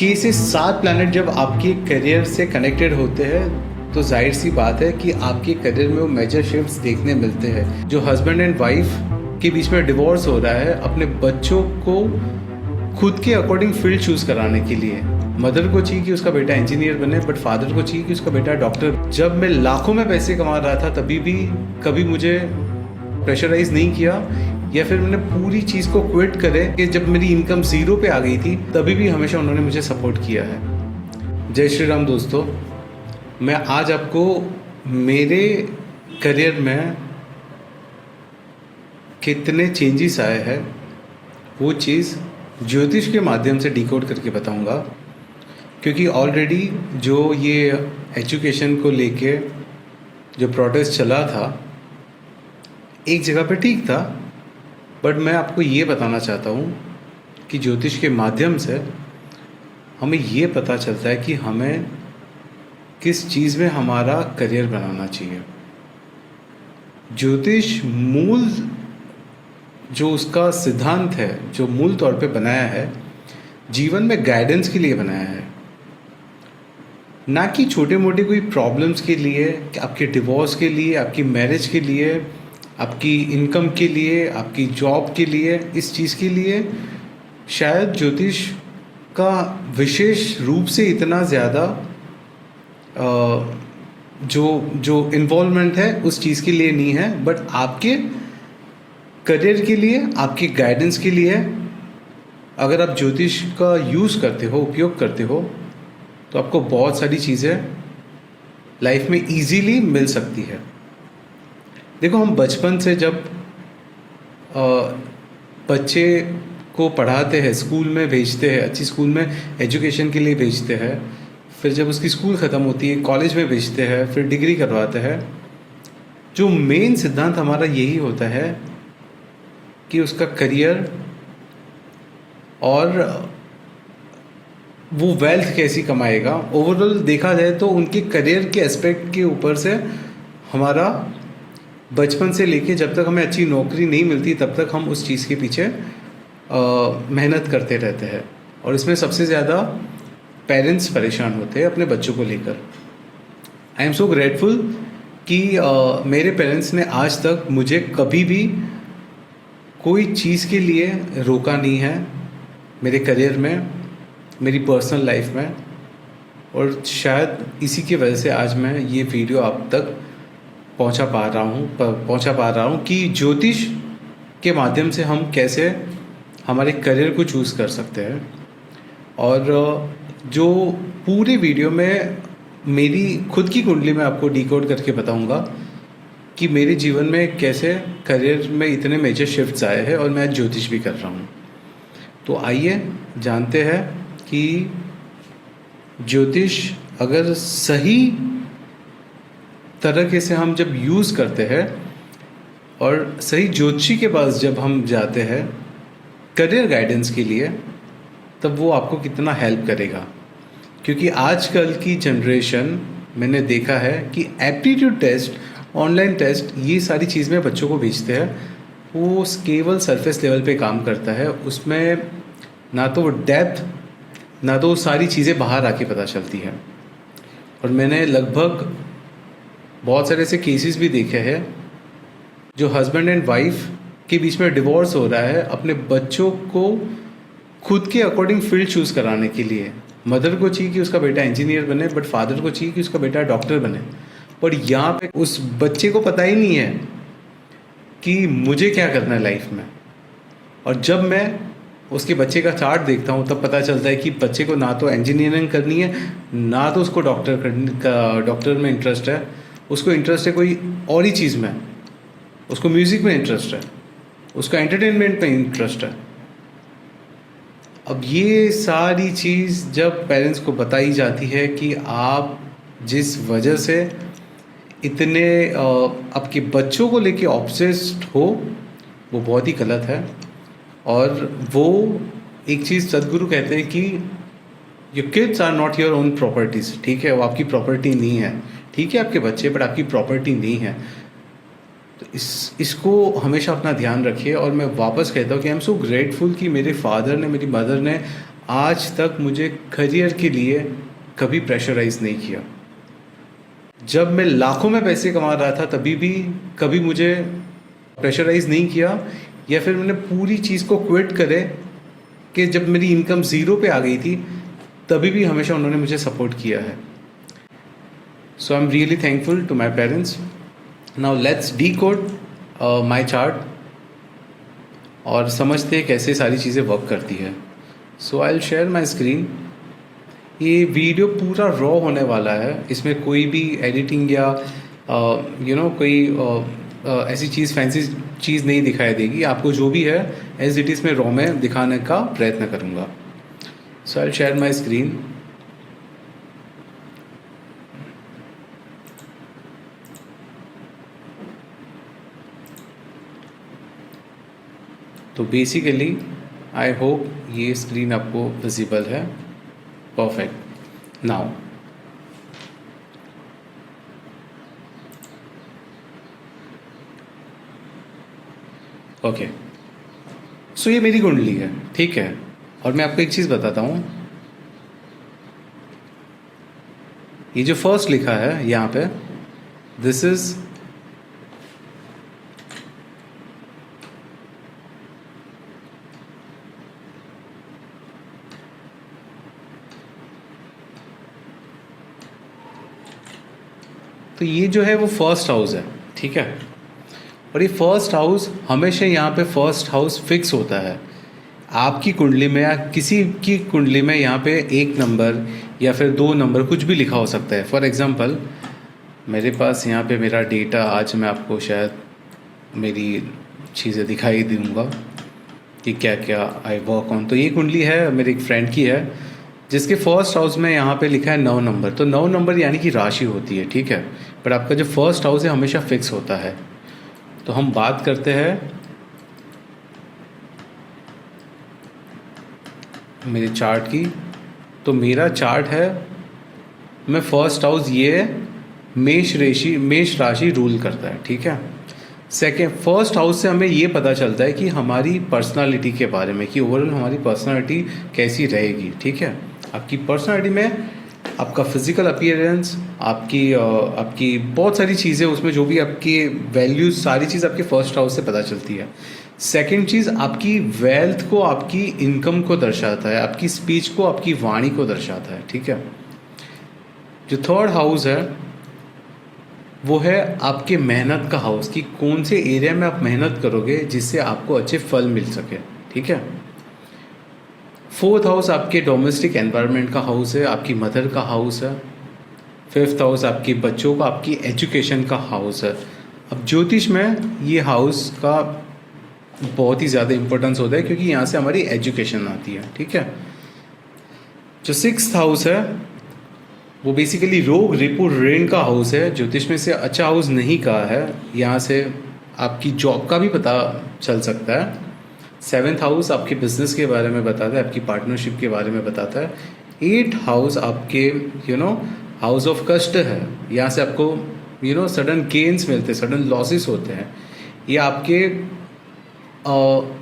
6 से 7 प्लैनेट जब आपके करियर से कनेक्टेड होते हैं तो जाहिर सी बात है कि आपके करियर में वो मेजर शिफ्ट्स देखने मिलते हैं। जो हस्बैंड एंड वाइफ के बीच में डिवोर्स हो रहा है अपने बच्चों को खुद के अकॉर्डिंग फील्ड चूज कराने के लिए, मदर को चाहिए कि उसका बेटा इंजीनियर बने बट फादर को चाहिए कि उसका बेटा डॉक्टर। जब मैं लाखों में पैसे कमा रहा था तभी भी कभी मुझे प्रेशराइज नहीं किया या फिर मैंने पूरी चीज़ को क्विट करे कि जब मेरी इनकम ज़ीरो पे आ गई थी तभी भी हमेशा उन्होंने मुझे सपोर्ट किया है। जय श्री राम दोस्तों, मैं आज आपको मेरे करियर में कितने चेंजेस आए हैं वो चीज़ ज्योतिष के माध्यम से डिकोड करके बताऊंगा, क्योंकि ऑलरेडी जो ये एजुकेशन को लेके जो प्रोटेस्ट चला था एक जगह पे ठीक था, बट मैं आपको ये बताना चाहता हूँ कि ज्योतिष के माध्यम से हमें ये पता चलता है कि हमें किस चीज़ में हमारा करियर बनाना चाहिए। ज्योतिष मूल जो उसका सिद्धांत है, जो मूल तौर पे बनाया है, जीवन में गाइडेंस के लिए बनाया है, ना कि छोटे मोटे कोई प्रॉब्लम्स के लिए, आपके डिवोर्स के लिए, आपकी मैरिज के लिए, आपकी इनकम के लिए, आपकी जॉब के लिए। इस चीज़ के लिए शायद ज्योतिष का विशेष रूप से इतना ज़्यादा जो इन्वॉल्वमेंट है उस चीज़ के लिए नहीं है, बट आपके करियर के लिए, आपकी गाइडेंस के लिए अगर आप ज्योतिष का यूज़ करते हो, उपयोग करते हो, तो आपको बहुत सारी चीज़ें लाइफ में इजीली मिल सकती है। देखो, हम बचपन से जब बच्चे को पढ़ाते हैं, स्कूल में भेजते हैं, अच्छी स्कूल में एजुकेशन के लिए भेजते हैं, फिर जब उसकी स्कूल ख़त्म होती है कॉलेज में भेजते हैं, फिर डिग्री करवाते हैं, जो मेन सिद्धांत हमारा यही होता है कि उसका करियर और वो वेल्थ कैसी कमाएगा। ओवरऑल देखा जाए तो उनके करियर के एस्पेक्ट के ऊपर से हमारा बचपन से लेके जब तक हमें अच्छी नौकरी नहीं मिलती तब तक हम उस चीज़ के पीछे मेहनत करते रहते हैं, और इसमें सबसे ज़्यादा पेरेंट्स परेशान होते हैं अपने बच्चों को लेकर। आई एम सो ग्रेटफुल कि मेरे पेरेंट्स ने आज तक मुझे कभी भी कोई चीज़ के लिए रोका नहीं है, मेरे करियर में, मेरी पर्सनल लाइफ में, और शायद इसी की वजह से आज मैं ये वीडियो आप तक पहुंचा पा रहा हूं कि ज्योतिष के माध्यम से हम कैसे हमारे करियर को चूज़ कर सकते हैं। और जो पूरे वीडियो में मेरी खुद की कुंडली में आपको डिकोड करके बताऊंगा कि मेरे जीवन में कैसे करियर में इतने मेजर शिफ्ट्स आए हैं, और मैं ज्योतिष भी कर रहा हूँ। तो आइए जानते हैं कि ज्योतिष अगर सही तरीके से हम जब यूज़ करते हैं और सही ज्योतिषी के पास जब हम जाते हैं करियर गाइडेंस के लिए, तब वो आपको कितना हेल्प करेगा। क्योंकि आजकल की जनरेशन, मैंने देखा है कि एप्टीट्यूड टेस्ट, ऑनलाइन टेस्ट, ये सारी चीज़ में बच्चों को भेजते हैं, वो केवल सरफेस लेवल पे काम करता है। उसमें ना तो डेप्थ, ना तो सारी चीज़ें बाहर आके पता चलती है। और मैंने लगभग बहुत सारे ऐसे केसेस भी देखे हैं जो हस्बैंड एंड वाइफ के बीच में डिवोर्स हो रहा है अपने बच्चों को खुद के अकॉर्डिंग फील्ड चूज़ कराने के लिए। मदर को चाहिए कि उसका बेटा इंजीनियर बने बट फादर को चाहिए कि उसका बेटा डॉक्टर बने, पर यहाँ पे उस बच्चे को पता ही नहीं है कि मुझे क्या करना है लाइफ में। और जब मैं उसके बच्चे का चार्ट देखता हूँ तब पता चलता है कि बच्चे को ना तो इंजीनियरिंग करनी है, ना तो उसको डॉक्टर में इंटरेस्ट है, उसको इंटरेस्ट है कोई और ही चीज़ में, उसको म्यूज़िक में इंटरेस्ट है, उसका एंटरटेनमेंट में इंटरेस्ट है। अब ये सारी चीज़ जब पेरेंट्स को बताई जाती है कि आप जिस वजह से इतने आपके बच्चों को लेके ऑब्सेस्ड हो, वो बहुत ही गलत है। और वो एक चीज़ सदगुरु कहते हैं कि your kids are not your own properties. ठीक है, वो आपकी प्रॉपर्टी नहीं है, ठीक है आपके बच्चे, बट आपकी प्रॉपर्टी नहीं है। तो इसको हमेशा अपना ध्यान रखिए। और मैं वापस कहता हूँ कि आई एम सो ग्रेटफुल कि मेरे फादर ने, मेरी मदर ने आज तक मुझे करियर के लिए कभी प्रेशराइज नहीं किया। जब मैं लाखों में पैसे कमा रहा था तभी भी कभी मुझे प्रेशराइज नहीं किया, या फिर मैंने पूरी चीज़ को क्विट करे कि जब मेरी इनकम ज़ीरो पे आ गई थी तभी भी हमेशा उन्होंने मुझे सपोर्ट किया है। So I am really thankful to my parents. Now let's decode my chart और समझते हैं कैसे सारी चीज़ें वर्क करती है। So I will share my screen. ये वीडियो पूरा रॉ होने वाला है, इसमें कोई भी एडिटिंग या कोई ऐसी चीज़ फैंसी चीज़ नहीं दिखाई देगी। आपको जो भी है एज इट इज़ में रॉ में दिखाने का प्रयत्न करूँगा। So I will share my screen. तो बेसिकली आई होप ये स्क्रीन आपको विजिबल है। परफेक्ट। नाउ ओके, सो ये मेरी कुंडली है, ठीक है। और मैं आपको एक चीज़ बताता हूँ, ये जो फर्स्ट लिखा है यहाँ पे, दिस इज तो ये जो है वो फर्स्ट हाउस है, ठीक है। और ये फर्स्ट हाउस हमेशा यहाँ पे फर्स्ट हाउस फिक्स होता है। आपकी कुंडली में या किसी की कुंडली में यहाँ पे 1 नंबर या फिर 2 नंबर कुछ भी लिखा हो सकता है। फॉर एग्जांपल मेरे पास यहाँ पे मेरा डेटा, आज मैं आपको शायद मेरी चीज़ें दिखाई दूँगा कि क्या क्या आई वर्क ऑन। तो ये कुंडली है मेरे एक फ्रेंड की है, जिसके फर्स्ट हाउस में यहाँ पे लिखा है 9 नंबर। तो 9 नंबर यानी कि राशि होती है, ठीक है। पर आपका जो फर्स्ट हाउस है हमेशा फिक्स होता है। तो हम बात करते हैं मेरे चार्ट की। तो मेरा चार्ट है, मैं फर्स्ट हाउस ये मेष राशि रूल करता है, ठीक है। सेकेंड, फर्स्ट हाउस से हमें ये पता चलता है कि हमारी पर्सनालिटी के बारे में, कि ओवरऑल हमारी पर्सनालिटी कैसी रहेगी, ठीक है। आपकी पर्सनालिटी में आपका फिजिकल अपीयरेंस, आपकी बहुत सारी चीज़ें, उसमें जो भी आपकी वैल्यूज, सारी चीज़ आपके फर्स्ट हाउस से पता चलती है। सेकंड चीज़, आपकी वेल्थ को, आपकी इनकम को दर्शाता है, आपकी स्पीच को, आपकी वाणी को दर्शाता है, ठीक है। जो थर्ड हाउस है वो है आपके मेहनत का हाउस, कि कौन से एरिया में आप मेहनत करोगे जिससे आपको अच्छे फल मिल सके, ठीक है। फोर्थ हाउस आपके डोमेस्टिक एनवायरनमेंट का हाउस है, आपकी मदर का हाउस है। फिफ्थ हाउस आपके बच्चों का, आपकी एजुकेशन का हाउस है। अब ज्योतिष में ये हाउस का बहुत ही ज़्यादा इंपॉर्टेंस होता है, क्योंकि यहाँ से हमारी एजुकेशन आती है, ठीक है। जो सिक्स्थ हाउस है वो बेसिकली रोग रिपु ऋण का हाउस है। ज्योतिष में से अच्छा हाउस नहीं कहा है, यहाँ से आपकी जॉब का भी पता चल सकता है। सेवेंथ हाउस आपके बिजनेस के बारे में बताता है, आपकी पार्टनरशिप के बारे में बताता है। एट हाउस आपके हाउस ऑफ कष्ट है, यहाँ से आपको सडन गेन्स मिलते हैं, सडन लॉसेस होते हैं। ये आपके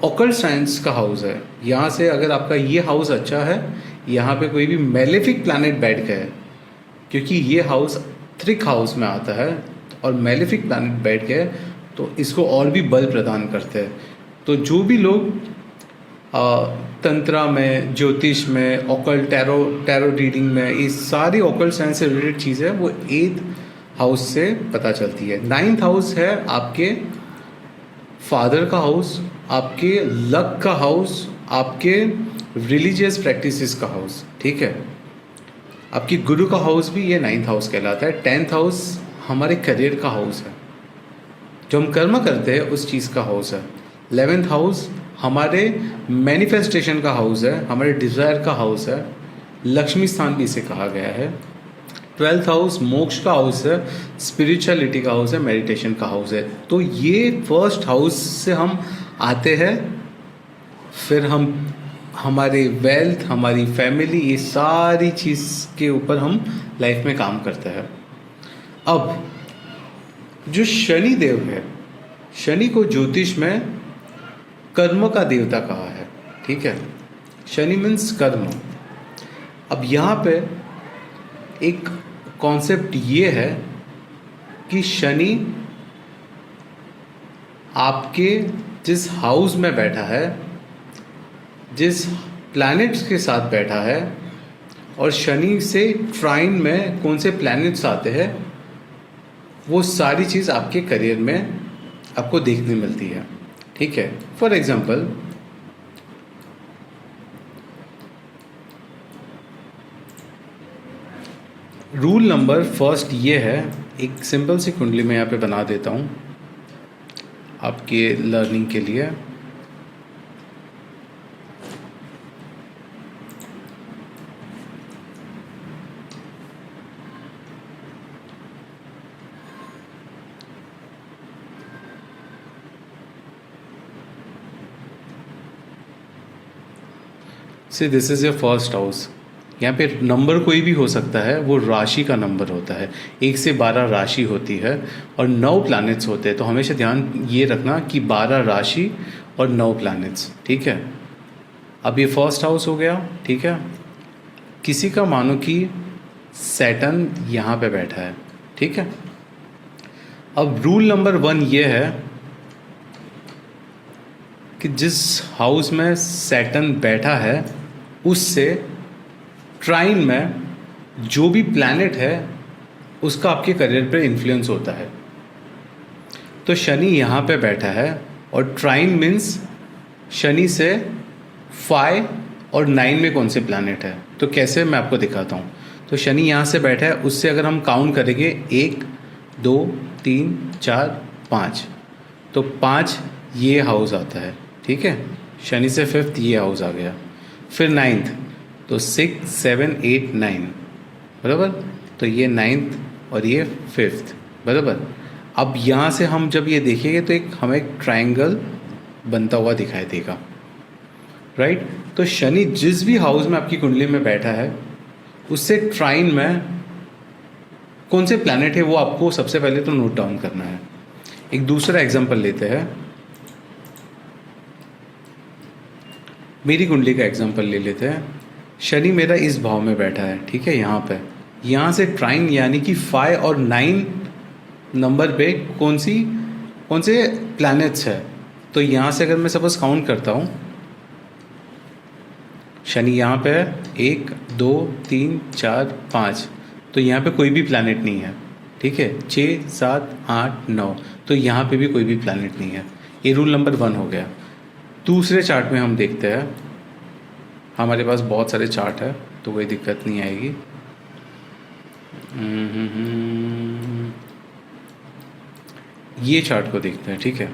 ऑकल्ट साइंस का हाउस है, यहाँ से अगर आपका ये हाउस अच्छा है, यहाँ पे कोई भी मेलेफिक प्लैनेट बैठ गया है, क्योंकि ये हाउस त्रिक हाउस में आता है और मेलेफिक प्लैनेट बैठ गए तो इसको और भी बल प्रदान करते हैं। तो जो भी लोग तंत्रा में, ज्योतिष में, ऑकल्ट टैरो रीडिंग में, ये सारी ऑकल्ट साइंस से रिलेटेड चीज़ें वो 8th हाउस से पता चलती है। 9th हाउस है आपके फादर का हाउस, आपके लक का हाउस, आपके रिलीजियस प्रैक्टिसेस का हाउस, ठीक है। आपकी गुरु का हाउस भी ये 9th हाउस कहलाता है। 10th हाउस हमारे करियर का हाउस है, जो हम कर्म करते हैं उस चीज़ का हाउस है। 11th हाउस हमारे मैनिफेस्टेशन का हाउस है, हमारे डिज़ायर का हाउस है, लक्ष्मी स्थान भी इसे कहा गया है। 12th हाउस मोक्ष का हाउस है, स्पिरिचुअलिटी का हाउस है, मेडिटेशन का हाउस है। तो ये फर्स्ट हाउस से हम आते हैं, फिर हम हमारे वेल्थ, हमारी फैमिली, ये सारी चीज़ के ऊपर हम लाइफ में काम करते हैं। अब जो शनि देव है, शनि को ज्योतिष में कर्म का देवता कहा है, ठीक है। शनि मीन्स कर्म। अब यहाँ पे एक कॉन्सेप्ट ये है कि शनि आपके जिस हाउस में बैठा है, जिस प्लैनेट्स के साथ बैठा है, और शनि से ट्राइन में कौन से प्लैनेट्स आते हैं, वो सारी चीज़ आपके करियर में आपको देखने मिलती है। ठीक है, for example rule number first ये है, एक सिंपल सी कुंडली मैं यहाँ पे बना देता हूँ आपके लर्निंग के लिए। See this is your first house. यहाँ पे नंबर कोई भी हो सकता है, वो राशि का नंबर होता है। 1 से 12 राशि होती है और 9 प्लैनेट्स होते हैं। तो हमेशा ध्यान ये रखना कि 12 राशि और 9 प्लैनेट्स। ठीक है, अब ये फर्स्ट हाउस हो गया। ठीक है, किसी का मानो कि सैटर्न यहाँ पे बैठा है। ठीक है, अब रूल नंबर 1 ये है कि जिस हाउस में सैटर्न बैठा है उससे ट्राइन में जो भी प्लैनेट है उसका आपके करियर पे इन्फ्लुएंस होता है। तो शनि यहाँ पे बैठा है और ट्राइन मीन्स शनि से 5 और 9 में कौन से प्लैनेट है। तो कैसे, मैं आपको दिखाता हूँ। तो शनि यहाँ से बैठा है, उससे अगर हम काउंट करेंगे 1 2 3 4 5, तो 5 ये हाउस आता है। ठीक है, शनि से 5th ये हाउस आ गया। फिर 9th, तो 6 7 8 9, बराबर। तो ये 9th और ये 5th, बराबर। अब यहाँ से हम जब ये देखेंगे तो हमें एक ट्रायंगल बनता हुआ दिखाई देगा, राइट। तो शनि जिस भी हाउस में आपकी कुंडली में बैठा है उससे ट्राइन में कौन से प्लैनेट है वो आपको सबसे पहले तो नोट डाउन करना है। एक दूसरा एग्जांपल लेते हैं, मेरी कुंडली का एग्जांपल ले लेते हैं। शनि मेरा इस भाव में बैठा है। ठीक है, यहाँ पे, यहाँ से ट्राइन यानी कि 5 और 9 नंबर पे कौन से प्लैनेट्स है। तो यहाँ से अगर मैं सपोज काउंट करता हूँ, शनि यहाँ पे है 1 2 3 4 5, तो यहाँ पे कोई भी प्लैनेट नहीं है। ठीक है, 6 7 8 9, तो यहाँ पे भी कोई भी प्लैनेट नहीं है। ये रूल नंबर 1 हो गया। दूसरे चार्ट में हम देखते हैं, हमारे पास बहुत सारे चार्ट है तो कोई दिक्कत नहीं आएगी। ये चार्ट को देखते हैं। ठीक है,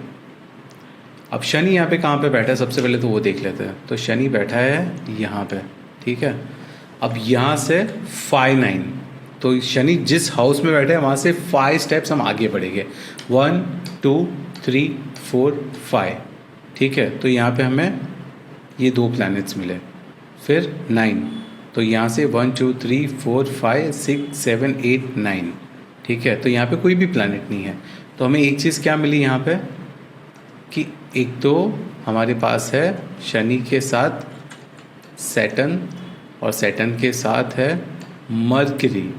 अब शनि यहाँ पे कहाँ पे बैठा है सबसे पहले तो वो देख लेते हैं। तो शनि बैठा है यहाँ पे। ठीक है, अब यहाँ से 5 9, तो शनि जिस हाउस में बैठे हैं वहाँ से 5 स्टेप्स हम आगे बढ़ेंगे। 1 2 3 4 5। ठीक है, तो यहाँ पे हमें ये 2 प्लैनेट्स मिले। फिर 9, तो यहाँ से 1 2 3 4 5 6 7 8 9। ठीक है, तो यहाँ पे कोई भी प्लैनेट नहीं है। तो हमें एक चीज़ क्या मिली यहाँ पे कि एक तो हमारे पास है शनि के साथ सैटर्न, और सैटर्न के साथ है मर्करी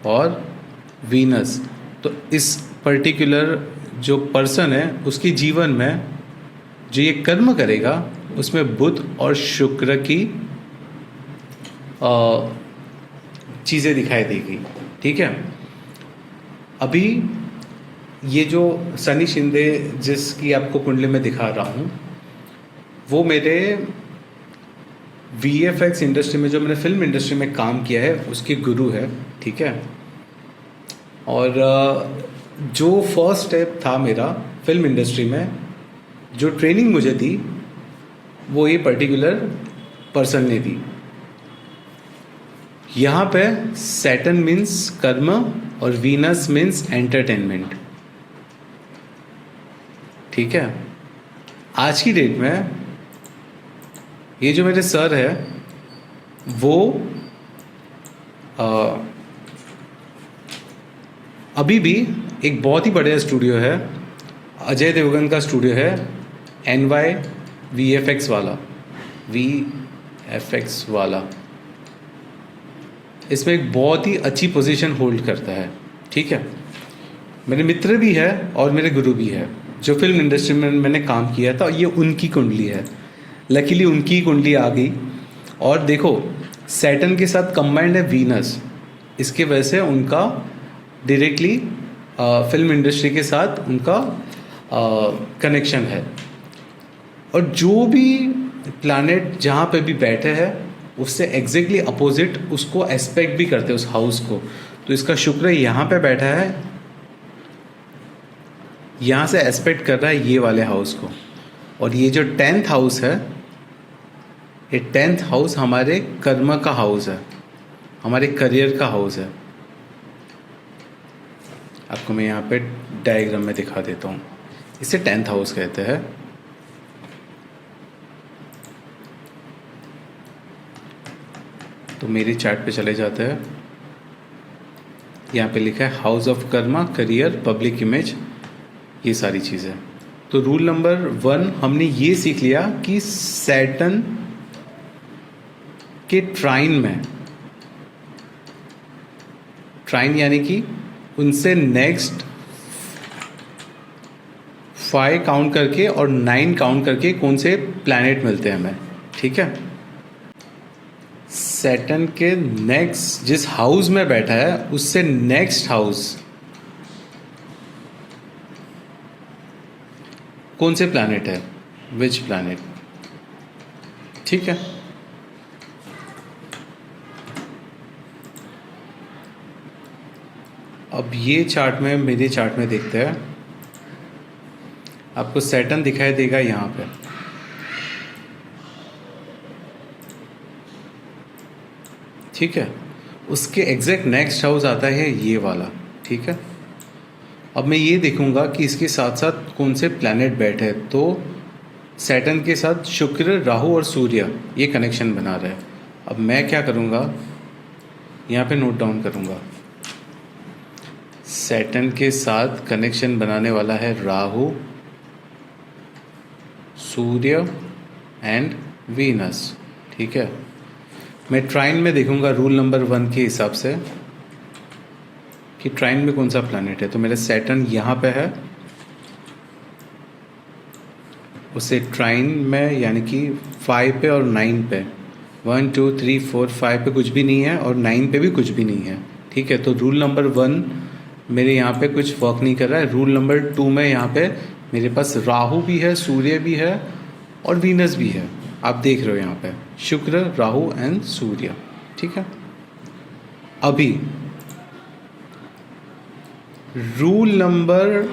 और वीनस। तो इस पर्टिकुलर जो पर्सन है उसके जीवन में जो ये कर्म करेगा उसमें बुध और शुक्र की चीज़ें दिखाई देगी। ठीक है, अभी ये जो सनी शिंदे जिसकी आपको कुंडली में दिखा रहा हूँ वो मेरे VFX इंडस्ट्री में, जो मैंने फिल्म इंडस्ट्री में काम किया है उसके गुरु है। ठीक है, और जो फर्स्ट स्टेप था मेरा फिल्म इंडस्ट्री में, जो ट्रेनिंग मुझे दी वो ये पर्टिकुलर पर्सन ने दी। यहाँ पे सैटर्न मीन्स कर्म और वीनस मीन्स एंटरटेनमेंट। ठीक है, आज की डेट में ये जो मेरे सर है वो अभी भी एक बहुत ही बढ़िया स्टूडियो है, अजय देवगन का स्टूडियो है, NY VFX वाला, FX वाला इसमें एक बहुत ही अच्छी पोजीशन होल्ड करता है, ठीक है। मेरे मित्र भी है और मेरे गुरु भी है, जो फिल्म इंडस्ट्री में मैंने काम किया था, ये उनकी कुंडली है। लकीली उनकी कुंडली आ गई, और देखो सैटर्न के साथ कंबाइंड है वीनस, इसके वजह से उनका डायरेक्टली फिल्म इंडस्ट्री के साथ उनका कनेक्शन है। और जो भी प्लैनेट जहाँ पे भी बैठे हैं उससे एग्जैक्टली अपोजिट उसको एस्पेक्ट भी करते हैं उस हाउस को। तो इसका शुक्र यहाँ पे बैठा है, यहाँ से एस्पेक्ट कर रहा है ये वाले हाउस को। और ये जो 10th हाउस है, ये 10th हाउस हमारे कर्म का हाउस है, हमारे करियर का हाउस है। आपको मैं यहाँ पे डायग्राम में दिखा देता हूँ, इसे 10th हाउस कहते हैं। तो मेरी चार्ट पे चले जाते हैं, यहाँ पे लिखा है house of Karma, career, public image, ये सारी चीज़ें। तो रूल नंबर 1 हमने ये सीख लिया कि सैटर्न के ट्राइन में, ट्राइन यानी कि उनसे नेक्स्ट 5 काउंट करके और 9 काउंट करके कौन से प्लैनेट मिलते हैं हमें, ठीक है। सैटर्न के नेक्स्ट जिस हाउस में बैठा है उससे नेक्स्ट हाउस कौन से प्लैनेट है, विच प्लैनेट, ठीक है। अब ये चार्ट में, मेरे चार्ट में देखते हैं, आपको सैटर्न दिखाई देगा यहाँ पे, ठीक है। उसके एग्जैक्ट नेक्स्ट हाउस आता है ये वाला, ठीक है। अब मैं ये देखूंगा कि इसके साथ साथ कौन से प्लैनेट बैठे हैं। तो सैटर्न के साथ शुक्र, राहु और सूर्य ये कनेक्शन बना रहे हैं। अब मैं क्या करूँगा, यहाँ पे नोट डाउन करूँगा, सैटर्न के साथ कनेक्शन बनाने वाला है राहु, सूर्य एंड वीनस, ठीक है। मैं ट्राइन में देखूंगा रूल नंबर 1 के हिसाब से कि ट्राइन में कौन सा प्लैनेट है। तो मेरा सैटर्न यहाँ पे है, उसे ट्राइन में यानी कि 5 पे और 9 पे, 1 2 3 4 5 पे कुछ भी नहीं है और 9 पे भी कुछ भी नहीं है, ठीक है। तो रूल नंबर 1 मेरे यहाँ पे कुछ वर्क नहीं कर रहा है। रूल नंबर 2 में यहाँ पे मेरे पास राहु भी है, सूर्य भी है और वीनस भी है। आप देख रहे हो यहाँ पे शुक्र, राहु एंड सूर्य, ठीक है। अभी रूल नंबर,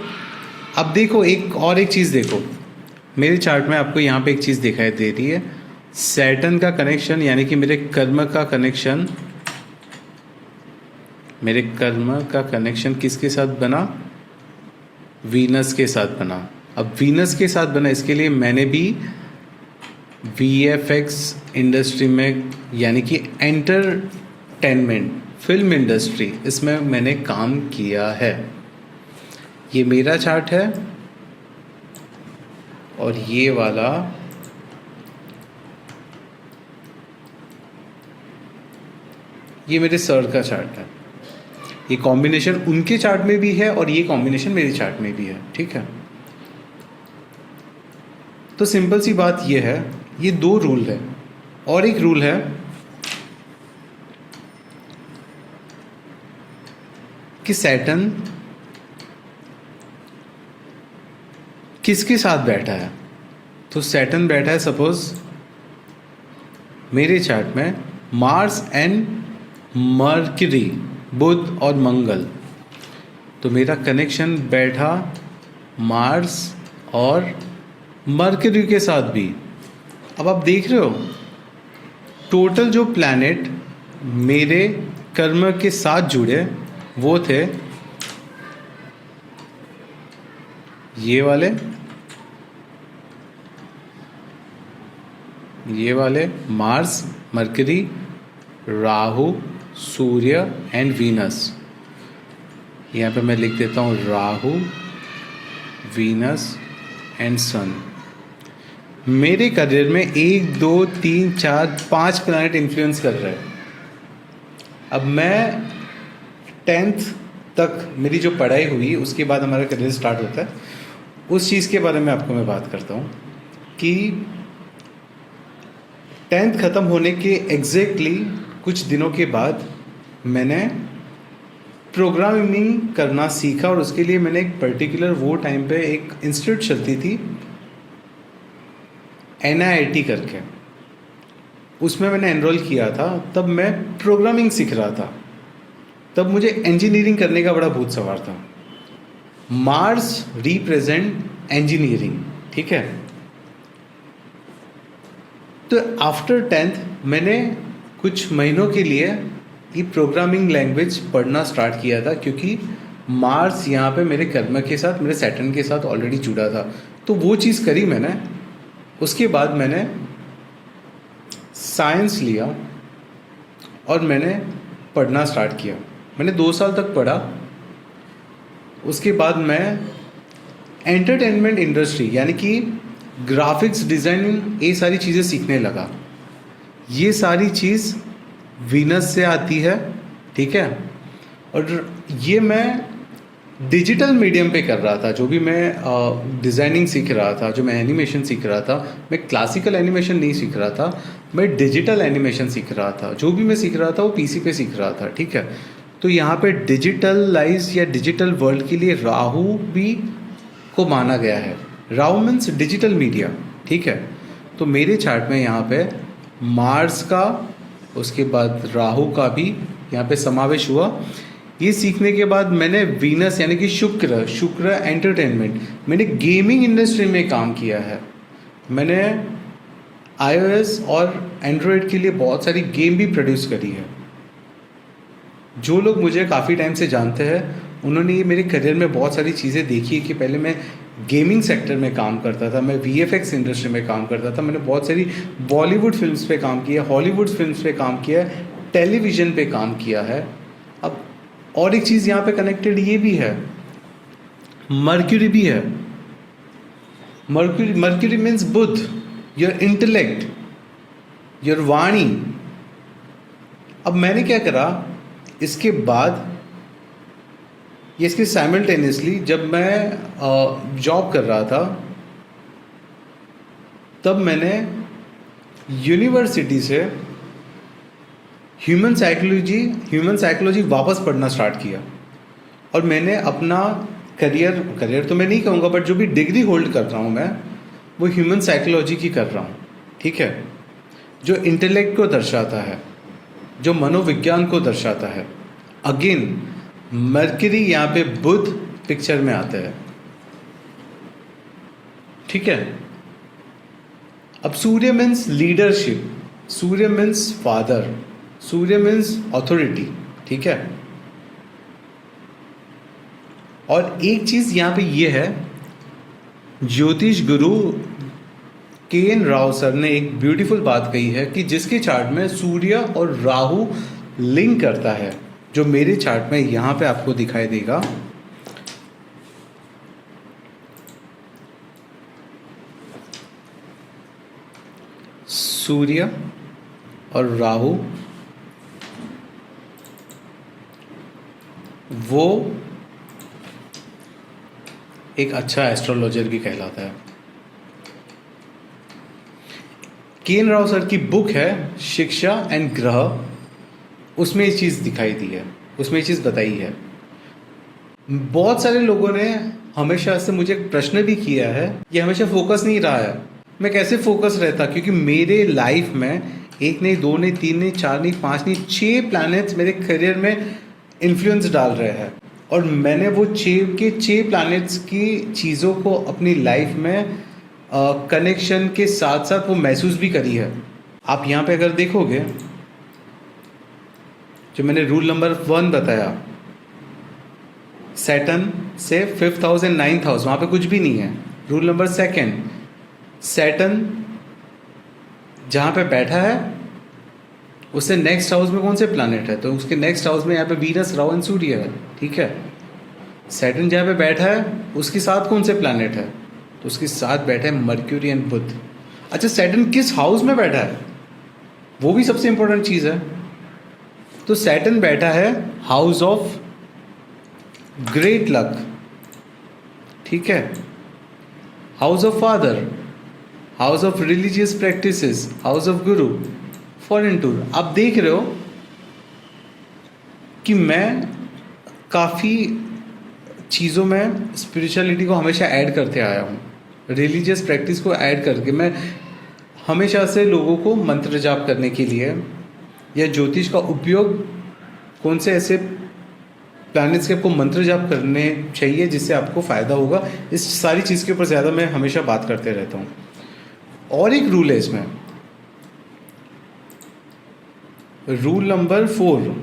अब देखो एक चीज़ देखो, मेरे चार्ट में आपको यहाँ पे एक चीज़ दिखाई दे रही है, सैटर्न का कनेक्शन यानी कि मेरे कर्म का कनेक्शन, मेरे कर्म का कनेक्शन किसके साथ बना, वीनस के साथ बना। अब वीनस के साथ बना, इसके लिए मैंने भी VFX इंडस्ट्री में यानी कि एंटरटेनमेंट फिल्म इंडस्ट्री, इसमें मैंने काम किया है। ये मेरा चार्ट है और ये वाला ये मेरे सर का चार्ट है। ये कॉम्बिनेशन उनके चार्ट में भी है और ये कॉम्बिनेशन मेरे चार्ट में भी है, ठीक है। तो सिंपल सी बात ये है, ये 2 रूल है। और एक रूल है कि सैटर्न किसके साथ बैठा है। तो सैटर्न बैठा है सपोज मेरे चार्ट में मार्स एंड मर्क्यूरी, बुध और मंगल। तो मेरा कनेक्शन बैठा मार्स और मर्क्यूरी के साथ भी। अब आप देख रहे हो टोटल जो प्लैनेट मेरे कर्म के साथ जुड़े वो थे ये वाले Mars, mercury, Rahu, Surya and Venus. यहाँ पे मैं लिख देता हूँ राहु, वीनस एंड सन। मेरे करियर में 1 2 3 4 5 प्लैनेट इन्फ्लुएंस कर रहे हैं। अब मैं 10th तक मेरी जो पढ़ाई हुई उसके बाद हमारा करियर स्टार्ट होता है। उस चीज़ के बारे में आपको मैं बात करता हूँ कि 10th ख़त्म होने के एग्जैक्टली कुछ दिनों के बाद मैंने प्रोग्रामिंग करना सीखा, और उसके लिए मैंने एक पर्टिकुलर वो टाइम पे एक इंस्टीट्यूट चलती थी NIIT करके, उसमें मैंने एनरोल किया था। तब मैं प्रोग्रामिंग सीख रहा था। तब मुझे इंजीनियरिंग करने का बड़ा भूत सवार था। मार्स रिप्रेजेंट इंजीनियरिंग, ठीक है। तो आफ्टर 10th मैंने कुछ महीनों के लिए ये प्रोग्रामिंग लैंग्वेज पढ़ना स्टार्ट किया था, क्योंकि मार्स यहाँ पे मेरे कर्म के साथ, मेरे सैटर्न के साथ ऑलरेडी जुड़ा था। तो वो चीज़ करी मैंने। उसके बाद मैंने साइंस लिया और मैंने पढ़ना स्टार्ट किया। मैंने 2 साल तक पढ़ा। उसके बाद मैं एंटरटेनमेंट इंडस्ट्री यानी कि ग्राफिक्स डिज़ाइनिंग, ये सारी चीज़ें सीखने लगा। ये सारी चीज़ वीनस से आती है, ठीक है। और ये मैं डिजिटल मीडियम पे कर रहा था। जो भी मैं डिज़ाइनिंग सीख रहा था, जो मैं एनिमेशन सीख रहा था, मैं क्लासिकल एनिमेशन नहीं सीख रहा था, मैं डिजिटल एनिमेशन सीख रहा था। जो भी मैं सीख रहा था वो पीसी पे सीख रहा था, ठीक है। तो यहाँ पे डिजिटलाइज या डिजिटल वर्ल्ड के लिए राहु भी को माना गया है। राहु मीन्स डिजिटल मीडिया, ठीक है। तो मेरे चार्ट में यहाँ पे मार्स का, उसके बाद राहु का भी यहाँ पे समावेश हुआ। ये सीखने के बाद मैंने वीनस यानी कि शुक्र एंटरटेनमेंट, मैंने गेमिंग इंडस्ट्री में काम किया है। मैंने iOS और एंड्रॉयड के लिए बहुत सारी गेम भी प्रोड्यूस करी है। जो लोग मुझे काफ़ी टाइम से जानते हैं उन्होंने ये मेरे करियर में बहुत सारी चीज़ें देखी है कि पहले मैं गेमिंग सेक्टर में काम करता था, मैं VFX इंडस्ट्री में काम करता था, मैंने बहुत सारी बॉलीवुड फिल्म्स पे काम किया, हॉलीवुड फिल्म्स पे काम किया है, टेलीविज़न पे काम किया है। अब और एक चीज़ यहाँ पे कनेक्टेड ये भी है, मर्क्यूरी भी है। Mercury means Budh, your intellect, your vani. अब मैंने क्या करा इसके बाद, ये इसके साइमल्टेनियसली जब मैं जॉब कर रहा था तब मैंने यूनिवर्सिटी से ह्यूमन साइकोलॉजी वापस पढ़ना स्टार्ट किया। और मैंने अपना करियर तो मैं नहीं कहूँगा, बट जो भी डिग्री होल्ड कर रहा हूँ मैं, वो ह्यूमन साइकोलॉजी की कर रहा हूँ, ठीक है। जो इंटेलेक्ट को दर्शाता है, जो मनोविज्ञान को दर्शाता है। अगेन मर्करी यहाँ पे बुध पिक्चर में आते हैं, ठीक है। अब सूर्य मीन्स लीडरशिप, सूर्य मीन्स फादर, सूर्य मीन्स अथॉरिटी, ठीक है। और एक चीज यहाँ पे ये है, ज्योतिष गुरु KN राव सर ने एक ब्यूटीफुल बात कही है कि जिसके चार्ट में सूर्य और राहु लिंक करता है, जो मेरे चार्ट में यहाँ पे आपको दिखाई देगा। सूर्य और राहु वो एक अच्छा एस्ट्रोलॉजर भी कहलाता है। KN राव सर की बुक है शिक्षा एंड ग्रह, उसमें ये चीज़ दिखाई दी है, उसमें ये चीज़ बताई है। बहुत सारे लोगों ने हमेशा से मुझे प्रश्न भी किया है, ये हमेशा फोकस नहीं रहा है। मैं कैसे फोकस रहता, क्योंकि मेरे लाइफ में 1 नहीं 2 नहीं 3 नहीं 4 नहीं 5 नहीं 6 प्लैनेट्स मेरे करियर में इन्फ्लुएंस डाल रहे हैं। और मैंने वो 6 प्लैनेट्स की चीज़ों को अपनी लाइफ में कनेक्शन के साथ साथ वो महसूस भी करी है। आप यहाँ पे अगर देखोगे, जो मैंने रूल नंबर 1 बताया, सैटर्न से 5th house and 9th house, वहाँ पे कुछ भी नहीं है। रूल नंबर 2, सैटर्न जहाँ पे बैठा है उससे नेक्स्ट हाउस में कौन से प्लैनेट है, तो उसके नेक्स्ट हाउस में यहाँ पे वीनस, राहु एंड सूर्य है, ठीक है। सैटर्न जहाँ पे बैठा है उसके साथ कौन से प्लैनेट है, तो उसके साथ बैठे हैं मर्क्यूरी एंड बुध। अच्छा, सैटर्न किस हाउस में बैठा है, वो भी सबसे इंपॉर्टेंट चीज है। तो सैटर्न बैठा है हाउस ऑफ ग्रेट लक, ठीक है, house of father, house of religious practices, house of Guru, foreign tour. आप देख रहे हो कि मैं काफ़ी चीज़ों में स्पिरिचुअलिटी को हमेशा ऐड करते आया हूँ, रिलीजियस प्रैक्टिस को ऐड करके मैं हमेशा से लोगों को मंत्र जाप करने के लिए या ज्योतिष का उपयोग, कौन से ऐसे प्लैनेट्स के आपको मंत्र जाप करने चाहिए जिससे आपको फ़ायदा होगा, इस सारी चीज़ के ऊपर ज़्यादा मैं हमेशा बात करते रहता हूँ। और एक रूल है इसमें, रूल नंबर 4,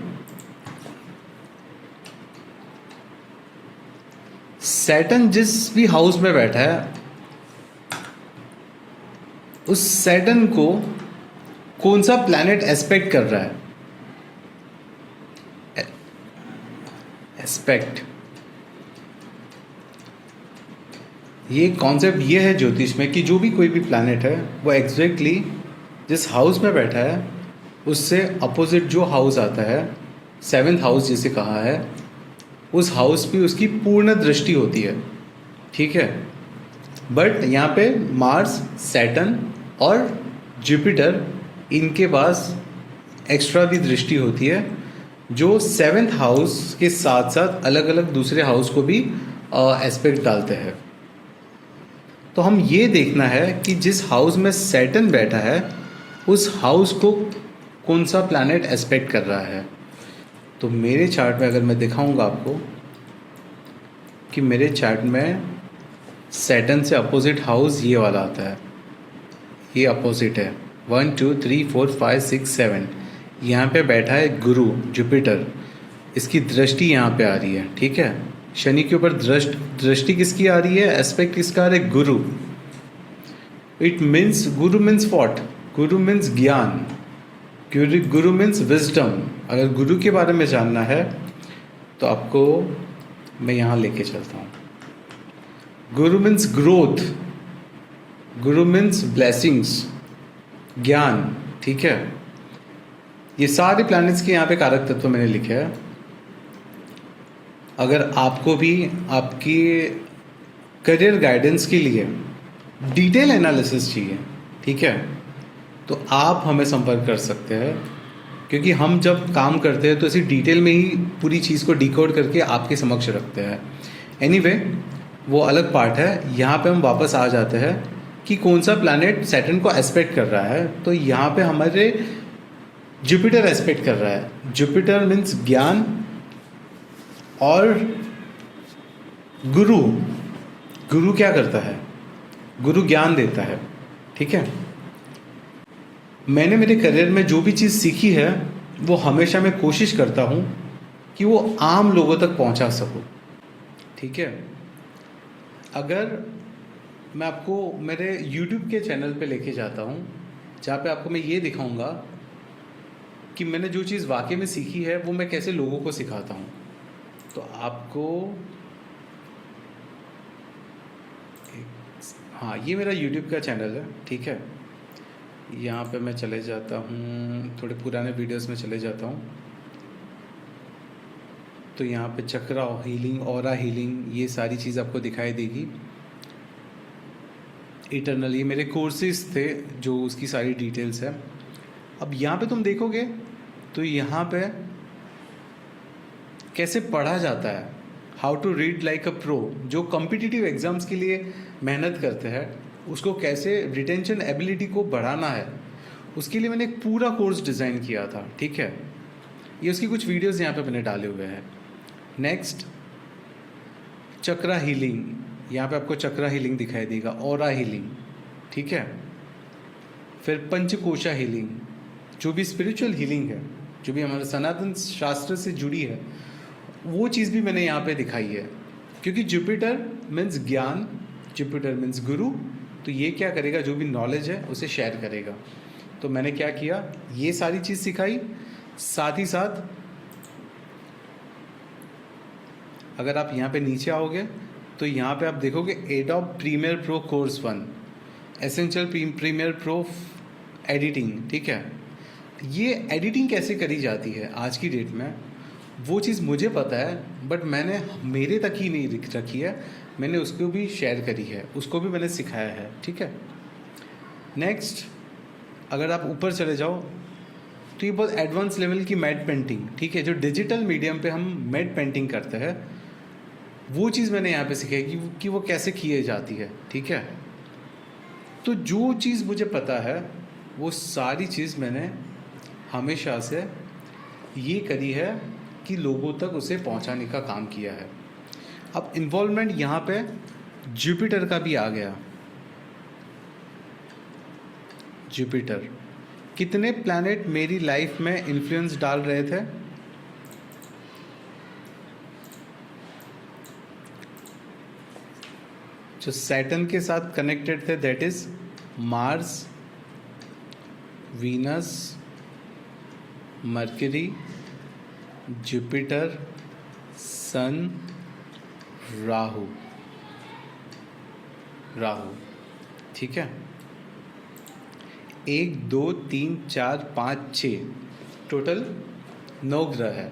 सैटर्न जिस भी हाउस में बैठा है उस सैटर्न को कौन सा प्लैनेट एस्पेक्ट कर रहा है। एस्पेक्ट, ये कॉन्सेप्ट ये है ज्योतिष में कि जो भी कोई भी प्लैनेट है वो एग्जैक्टली जिस हाउस में बैठा है उससे अपोजिट जो हाउस आता है, 7th हाउस जिसे कहा है, उस हाउस पे उसकी पूर्ण दृष्टि होती है, ठीक है। बट यहाँ पे मार्स, सैटर्न और जुपिटर, इनके पास एक्स्ट्रा भी दृष्टि होती है जो 7th हाउस के साथ साथ अलग अलग दूसरे हाउस को भी एस्पेक्ट डालते हैं। तो हम ये देखना है कि जिस हाउस में सैटर्न बैठा है उस हाउस को कौन सा प्लैनेट एस्पेक्ट कर रहा है। तो मेरे चार्ट में अगर मैं दिखाऊंगा आपको कि मेरे चार्ट में सैटर्न से अपोजिट हाउस ये वाला आता है, ये अपोजिट है, 1 2 3 4 5 6 7, यहाँ पे बैठा है गुरु, जुपिटर, इसकी दृष्टि यहाँ पे आ रही है, ठीक है। शनि के ऊपर दृष्टि किसकी आ रही है, एस्पेक्ट किसका आ रहा है, गुरु। It means, Guru means what, Guru means ज्ञान, गुरु मीन्स विजडम। अगर गुरु के बारे में जानना है तो आपको मैं यहाँ लेके चलता हूँ। गुरु मीन्स ग्रोथ, गुरु मीन्स ब्लेसिंग्स, ज्ञान, ठीक है। ये सारे प्लैनेट्स के यहाँ पे कारक तत्व मैंने लिखे हैं। अगर आपको भी आपकी करियर गाइडेंस के लिए डिटेल एनालिसिस चाहिए, ठीक है, तो आप हमें संपर्क कर सकते हैं, क्योंकि हम जब काम करते हैं तो इसी डिटेल में ही पूरी चीज़ को डिकोड करके आपके समक्ष रखते हैं। एनीवे, वो अलग पार्ट है। यहाँ पे हम वापस आ जाते हैं कि कौन सा प्लैनेट सैटर्न को एस्पेक्ट कर रहा है। तो यहाँ पे हमारे जुपिटर एस्पेक्ट कर रहा है। जुपिटर मीन्स ज्ञान, और गुरु, गुरु क्या करता है, गुरु ज्ञान देता है, ठीक है। मैंने मेरे करियर में जो भी चीज़ सीखी है वो हमेशा मैं कोशिश करता हूँ कि वो आम लोगों तक पहुँचा सकूँ, ठीक है। अगर मैं आपको मेरे YouTube के चैनल पे लेके जाता हूँ जहाँ पे आपको मैं ये दिखाऊंगा कि मैंने जो चीज़ वाकई में सीखी है वो मैं कैसे लोगों को सिखाता हूँ, तो आपको, हाँ, ये मेरा YouTube का चैनल है, ठीक है। यहाँ पे मैं चले जाता हूँ, थोड़े पुराने वीडियोस में चले जाता हूँ, तो यहाँ पे चक्रा हीलिंग, ऑरा हीलिंग, ये सारी चीज़ आपको दिखाई देगी। इटर्नल, ये मेरे कोर्सेज थे जो उसकी सारी डिटेल्स है। अब यहाँ पे तुम देखोगे तो यहाँ पे कैसे पढ़ा जाता है, how to read like a pro. जो कॉम्पिटिटिव एग्जाम्स के लिए मेहनत करते हैं उसको कैसे रिटेंशन एबिलिटी को बढ़ाना है, उसके लिए मैंने एक पूरा कोर्स डिज़ाइन किया था, ठीक है। ये उसकी कुछ वीडियोस यहाँ पे मैंने डाले हुए हैं। नेक्स्ट, चक्रा हीलिंग, यहाँ पे आपको चक्रा हीलिंग दिखाई देगा, ऑरा हीलिंग, ठीक है। फिर पंचकोशा हीलिंग, जो भी स्पिरिचुअल हीलिंग है, जो भी हमारे सनातन शास्त्र से जुड़ी है, वो चीज़ भी मैंने यहाँ पे दिखाई है। क्योंकि जुपिटर मीन्स ज्ञान, जुपिटर मीन्स गुरु, तो ये क्या करेगा, जो भी नॉलेज है उसे शेयर करेगा। तो मैंने क्या किया, ये सारी चीज़ सिखाई, साथ ही साथ अगर आप यहाँ पे नीचे आओगे तो यहाँ पे आप देखोगे Adobe Premiere Pro course 1। Essential Premiere Pro editing, ठीक है। ये एडिटिंग कैसे करी जाती है आज की डेट में, वो चीज़ मुझे पता है, बट मैंने मेरे तक ही नहीं रखी है, मैंने उसको भी शेयर करी है, उसको भी मैंने सिखाया है, ठीक है। नेक्स्ट, अगर आप ऊपर चले जाओ तो ये बहुत एडवांस लेवल की मैट पेंटिंग, ठीक है, जो डिजिटल मीडियम पे हम मैट पेंटिंग करते हैं, वो चीज़ मैंने यहाँ पे सिखाई कि वो कैसे की जाती है, ठीक है। तो जो चीज़ मुझे पता है वो सारी चीज़ मैंने हमेशा से ये करी है कि लोगों तक उसे पहुंचाने का काम किया है। अब इन्वॉल्वमेंट यहाँ पे जुपिटर का भी आ गया। जुपिटर, कितने प्लैनेट मेरी लाइफ में इन्फ्लुएंस डाल रहे थे? जो सैटर्न के साथ कनेक्टेड थे, that is Mars, Venus, Mercury, Jupiter, sun, Rahu, ठीक है। 1 2 3 4 5 6 टोटल 9 ग्रह है,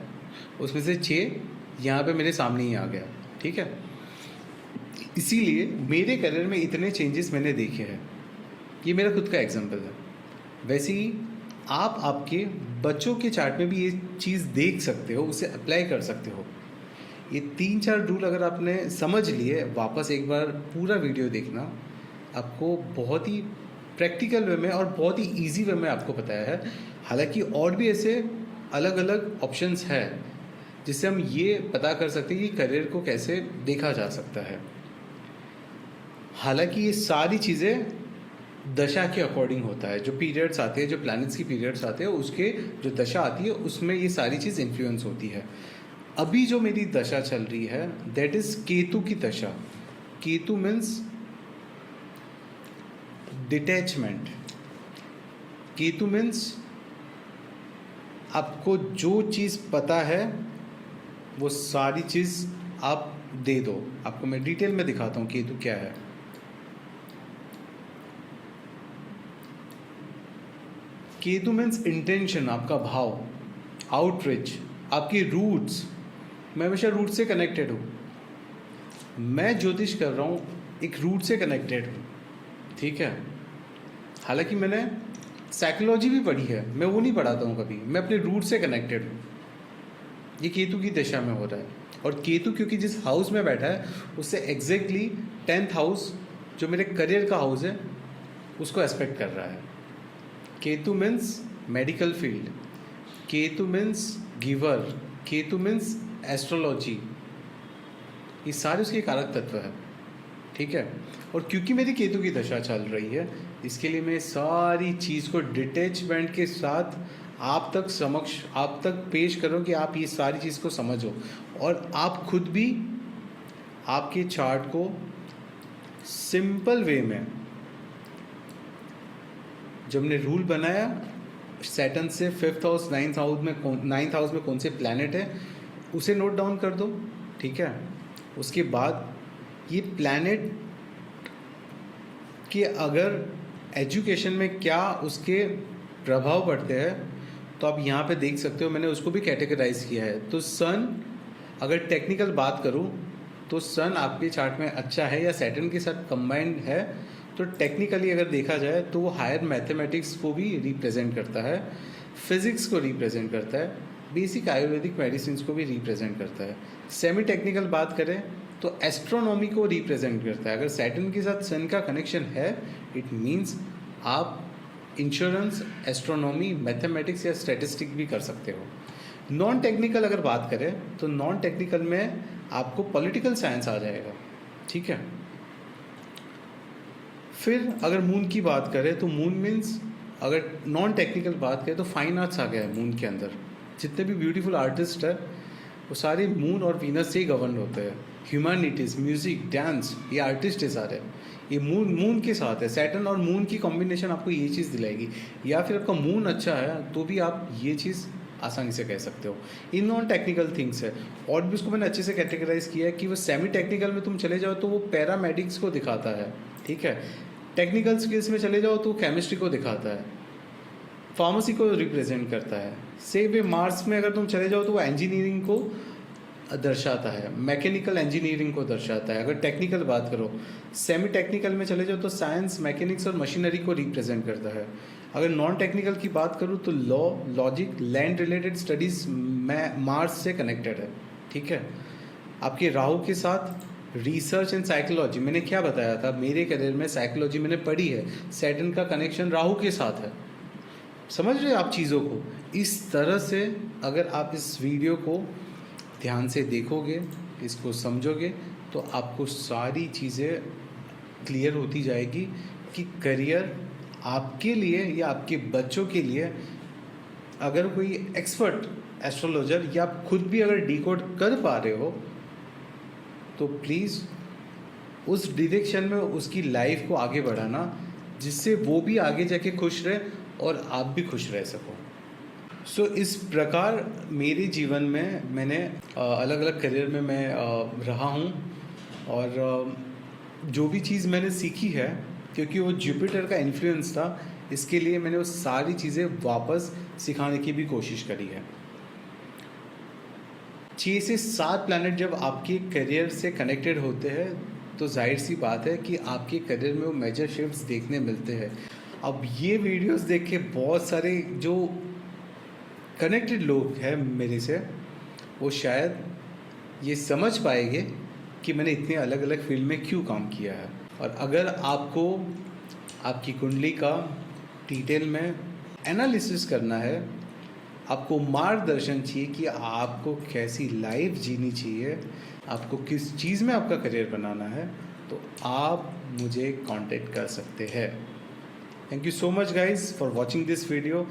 उसमें से 6 यहाँ पे मेरे सामने ही आ गया, ठीक है। इसीलिए मेरे करियर में इतने चेंजेस मैंने देखे हैं, ये मेरा खुद का एग्जांपल है। वैसे ही आप आपके बच्चों के चार्ट में भी ये चीज़ देख सकते हो, उसे अप्लाई कर सकते हो। ये 3-4 रूल अगर आपने समझ लिए, वापस एक बार पूरा वीडियो देखना, आपको बहुत ही प्रैक्टिकल वे में और बहुत ही इजी वे में आपको बताया है। हालांकि और भी ऐसे अलग अलग ऑप्शंस हैं जिससे हम ये पता कर सकते हैं कि करियर को कैसे देखा जा सकता है। हालांकि ये सारी चीज़ें दशा के अकॉर्डिंग होता है, जो पीरियड्स आते हैं, जो प्लैनेट्स की पीरियड्स आते हैं, उसके जो दशा आती है उसमें ये सारी चीज़ इन्फ्लुएंस होती है। अभी जो मेरी दशा चल रही है दैट इज केतु की दशा। Ketu means detachment. Ketu means आपको जो चीज़ पता है वो सारी चीज़ आप दे दो। आपको मैं डिटेल में दिखाता हूँ केतु क्या है। केतु मीन्स इंटेंशन, आपका भाव, आउटरीच, आपकी रूट्स। मैं हमेशा रूट से कनेक्टेड हूँ। मैं ज्योतिष कर रहा हूँ, एक रूट से कनेक्टेड हूँ, ठीक है। हालांकि मैंने साइकोलॉजी भी पढ़ी है, मैं वो नहीं पढ़ाता हूँ कभी, मैं अपने रूट से कनेक्टेड हूँ। ये केतु की दशा में हो रहा है। और केतु क्योंकि जिस हाउस में बैठा है उससे एग्जैक्टली 10th हाउस जो मेरे करियर का हाउस है उसको एस्पेक्ट कर रहा है। Ketu means medical field, Ketu means giver, Ketu means astrology, ये सारे उसके कारक तत्व है, ठीक है। और क्योंकि मेरी केतु की दशा चल रही है इसके लिए मैं सारी चीज़ को डिटैचमेंट के साथ आप तक पेश करूँ कि आप ये सारी चीज़ को समझो और आप खुद भी आपके चार्ट को सिंपल वे में, जब हमने रूल बनाया सैटर्न से 5th हाउस 9th हाउस में कौन से प्लैनेट है उसे नोट डाउन कर दो, ठीक है। उसके बाद ये प्लैनेट के अगर एजुकेशन में क्या उसके प्रभाव पड़ते हैं तो आप यहाँ पे देख सकते हो, मैंने उसको भी कैटेगराइज किया है। तो सन, अगर टेक्निकल बात करूँ तो सन आपके चार्ट में अच्छा है या सैटर्न के साथ कंबाइंड है तो टेक्निकली अगर देखा जाए तो वो हायर मैथमेटिक्स को भी रिप्रेजेंट करता है, फिजिक्स को रिप्रेजेंट करता है, बेसिक आयुर्वेदिक मेडिसिन को भी रिप्रेजेंट करता है। सेमी टेक्निकल बात करें तो एस्ट्रोनॉमी को रिप्रेजेंट करता है। अगर सैटर्न के साथ सन का कनेक्शन है इट मीन्स आप इंश्योरेंस, एस्ट्रोनॉमी, मैथमेटिक्स या स्टैटिस्टिक भी कर सकते हो। नॉन टेक्निकल अगर बात करें तो नॉन टेक्निकल में आपको पॉलिटिकल साइंस आ जाएगा, ठीक है। फिर अगर मून की बात करें तो मून मीन्स, अगर नॉन टेक्निकल बात करें तो फाइन आर्ट्स आ गया है मून के अंदर। जितने भी ब्यूटीफुल आर्टिस्ट है वो सारे मून और वीनस से ही गवर्न होते हैं। ह्यूमैनिटीज़, म्यूज़िक, डांस, ये आर्टिस्ट है सारे, ये मून के साथ है। सैटर्न और मून की कॉम्बिनेशन आपको ये चीज़ दिलाएगी। या फिर आपका मून अच्छा है तो भी आप ये चीज़ आसानी से कह सकते हो। इन नॉन टेक्निकल थिंग्स है। और भी उसको मैंने अच्छे से कैटेगराइज किया है कि वो सेमी टेक्निकल में तुम चले जाओ तो वो पैरामेडिक्स को दिखाता है, ठीक है। टेक्निकल स्किल्स में चले जाओ तो केमिस्ट्री को दिखाता है, फार्मेसी को रिप्रेजेंट करता है। सेम वे मार्स में अगर तुम चले जाओ तो वो इंजीनियरिंग को दर्शाता है, मैकेनिकल इंजीनियरिंग को दर्शाता है। अगर टेक्निकल बात करो, सेमी टेक्निकल में चले जाओ तो साइंस, मैकेनिक्स और मशीनरी को रिप्रेजेंट करता है। अगर नॉन टेक्निकल की बात करूँ तो law, logic, land related studies Mars से कनेक्टेड है। ठीक है, आपके राहु के साथ रिसर्च एंड साइकोलॉजी, मैंने क्या बताया था, मेरे करियर में साइकोलॉजी मैंने पढ़ी है, सैटर्न का कनेक्शन राहु के साथ है। समझ रहे आप चीज़ों को? इस तरह से अगर आप इस वीडियो को ध्यान से देखोगे, इसको समझोगे, तो आपको सारी चीज़ें क्लियर होती जाएगी कि करियर आपके लिए या आपके बच्चों के लिए, अगर कोई एक्सपर्ट एस्ट्रोलॉजर या आप खुद भी अगर डिकोड कर पा रहे हो तो प्लीज़ उस डायरेक्शन में उसकी लाइफ को आगे बढ़ाना, जिससे वो भी आगे जाके खुश रहे और आप भी खुश रह सको। सो इस प्रकार मेरे जीवन में मैंने अलग अलग करियर में मैं रहा हूँ, और जो भी चीज़ मैंने सीखी है, क्योंकि वो जुपिटर का इन्फ्लुएंस था, इसके लिए मैंने वो सारी चीज़ें वापस सिखाने की भी कोशिश करी है। 6 से 7 प्लैनेट जब आपके करियर से कनेक्टेड होते हैं तो जाहिर सी बात है कि आपके करियर में वो मेजर शिफ्ट्स देखने मिलते हैं। अब ये वीडियोस देख के बहुत सारे जो कनेक्टेड लोग हैं मेरे से, वो शायद ये समझ पाएंगे कि मैंने इतने अलग अलग फील्ड में क्यों काम किया है। और अगर आपको आपकी कुंडली का डिटेल में एनालिसिस करना है, आपको मार्गदर्शन चाहिए कि आपको कैसी लाइफ जीनी चाहिए, आपको किस चीज़ में आपका करियर बनाना है, तो आप मुझे कांटेक्ट कर सकते हैं। Thank you so much guys for watching this video.